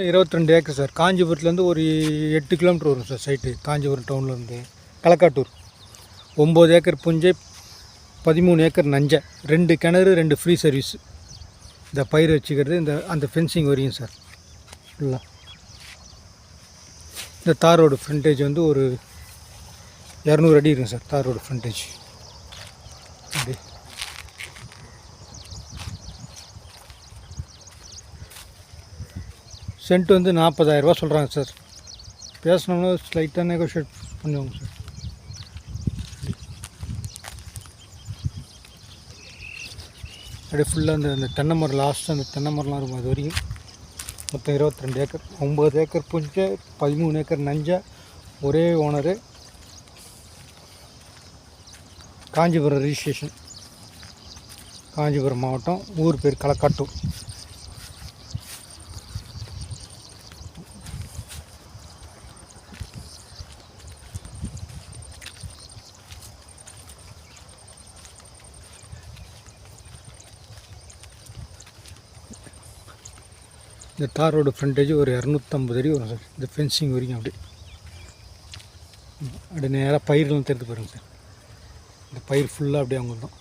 22 acre sir. காஞ்சிபுரத்துலேருந்து ஒரு 8 kilometre வரும் sir site. Kanchipuram டவுன்லேருந்து களக்காட்டூர். 9 ஏக்கர் புஞ்சை, 13 ஏக்கர் நஞ்சை, 2 கிணறு, 2 ஃப்ரீ சர்வீஸ். இந்த பயிர் வச்சுக்கிறது அந்த ஃபென்சிங் வரையும் சார் ஃபுல்லாக. இந்த தார் ரோடு ஃப்ரண்டேஜ் வந்து ஒரு 200 அடி இருக்கும் சார். தார் ரோடு ஃப்ரண்டேஜ் அப்படி. சென்ட் வந்து 40,000 சொல்கிறாங்க சார். பேசினோம்னா ஸ்லைட்டாக நெகோஷியேட் பண்ணுவாங்க சார். அப்படியே ஃபுல்லாக அந்த தென்னை மரம் லாஸ்ட்டு அந்த தென்னை மரம்லாம் இருக்கும். அது வரைக்கும் மொத்தம் 22 ஏக்கர். 9 ஏக்கர் புஞ்சை, 13 ஏக்கர் நஞ்சை. ஒரே ஓனரு. காஞ்சிபுரம் ரிஜிஸ்ட்ரேஷன். காஞ்சிபுரம் மாவட்டம். ஊர் பேர் களக்காட்டூர். இந்த தார் ரோடு ஃப்ரண்டேஜ் ஒரு 250 அடி வரும் சார். இந்த ஃபென்சிங் வரைக்கும் அப்படி நேராக பயிரெலாம் தெரிந்து பாருங்கள் சார். இந்த பயிர் ஃபுல்லாக அப்படியே அவங்க தான்.